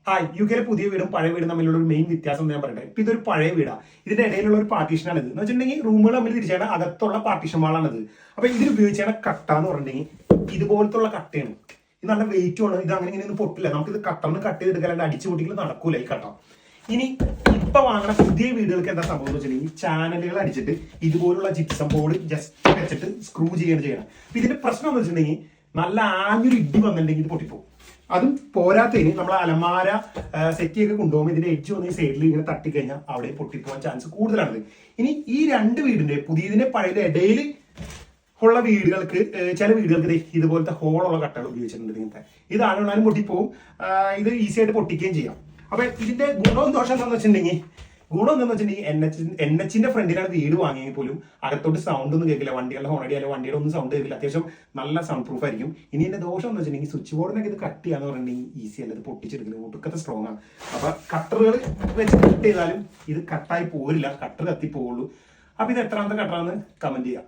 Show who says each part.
Speaker 1: Hi, യുകെയിലെ പുതിയ വീടും പഴയ വീടും തമ്മിലുള്ള ഒരു മെയിൻ വ്യത്യാസം ഞാൻ പറയട്ടെ. ഇപ്പൊ ഇതൊരു പഴയ വീടാണ്. ഇതിന്റെ ഇടയിലുള്ള ഒരു പാർട്ടീഷനാണ് ഇത് എന്ന് വെച്ചിട്ടുണ്ടെങ്കിൽ റൂമുകൾ തമ്മിൽ തിരിച്ചാണ് അകത്തുള്ള പാർട്ടീഷൻ വാളാണിത്. അപ്പൊ ഇതിൽ ഉപയോഗിച്ചാണ് കട്ട എന്ന് പറഞ്ഞിട്ടുണ്ടെങ്കിൽ ഇതുപോലത്തുള്ള കട്ടയാണ്. ഇത് നല്ല വെയിറ്റും ആണ്. ഇത് അങ്ങനെ ഇങ്ങനെ പൊട്ടില്ല. നമുക്ക് ഇത് കട്ടറിന് കട്ട് ചെയ്തെടുക്കാൻ അടിച്ചു പൊട്ടിക്കൽ നടക്കൂല ഈ കട്ട. ഇനി ഇപ്പൊ വാങ്ങുന്ന പുതിയ വീടുകൾക്ക് എന്താ സംഭവം എന്ന് വെച്ചിട്ടുണ്ടെങ്കിൽ ചാനലുകൾ അടിച്ചിട്ട് ഇതുപോലുള്ള ജിപ്സം ബോർഡ് ജസ്റ്റ് വെച്ചിട്ട് സ്ക്രൂ ചെയ്യണം. അപ്പൊ ഇതിന്റെ പ്രശ്നം എന്ന് വെച്ചിട്ടുണ്ടെങ്കിൽ നല്ല ആഞ്ഞൊരു ഇടി വന്നിട്ടുണ്ടെങ്കിൽ ഇത് പൊട്ടിപ്പോകും. അതും പോരാത്തതിന് നമ്മൾ അലമാര സെറ്റിയൊക്കെ കൊണ്ടുപോകുമ്പോൾ ഇതിന്റെ എഡ്ജ് വന്ന് ഈ സൈഡിൽ ഇങ്ങനെ തട്ടിക്കഴിഞ്ഞാൽ അവിടെ പൊട്ടിപ്പോകാൻ ചാൻസ് കൂടുതലാണ്. ഇനി ഈ രണ്ട് വീടിന്റെ പുതിയതിന്റെ പഴയ ഇടയിൽ ഉള്ള വീടുകൾക്ക് ചില വീടുകൾക്ക് ഇതുപോലത്തെ ഹോളുള്ള കട്ടകൾ ഉപയോഗിച്ചിട്ടുണ്ട്. ഇങ്ങനത്തെ ഇതാണ് പൊട്ടിപ്പോവും. ഇത് ഈസി ആയിട്ട് പൊട്ടിക്കുകയും ചെയ്യാം. അപ്പൊ ഇതിന്റെ ഗുണവും ദോഷം എന്താണെന്ന് വെച്ചിട്ടുണ്ടെങ്കിൽ എൻ എച്ചിന്റെ ഫ്രണ്ടിലാണ് വീട് വാങ്ങിയെങ്കിൽ പോലും അകത്തോട്ട് സൗണ്ട് ഒന്നും കേൾക്കില്ല. വണ്ടികളുടെ ഹോണടി അല്ലെങ്കിൽ വണ്ടിയുടെ ഒന്നും സൗണ്ട് കേൾക്കില്ല. അത്യാവശ്യം നല്ല സൗണ്ട് പ്രൂഫ് ആയിരിക്കും. ഇനി ഇതിന്റെ ദോഷം എന്ന് വെച്ചിട്ടുണ്ടെങ്കിൽ സ്വിച്ച് ബോർഡിനൊക്കെ ഇത് കട്ട് ചെയ്യാന്ന് പറഞ്ഞിട്ടുണ്ടെങ്കിൽ ഈസി അല്ല. ഇത് പൊട്ടിച്ചെടുക്കുന്നത് ഒട്ടുക്കത്തെ സ്ട്രോങ് ആണ്. അപ്പൊ കട്ടറുകൾ വെച്ച് കട്ട് ചെയ്താലും ഇത് കട്ടായി പോരില്ല. കട്ടർ കത്തി പോവുള്ളൂ. അപ്പൊ ഇത് എത്രാമത്തെ കട്ടറാന്ന് കമന്റ് ചെയ്യാം.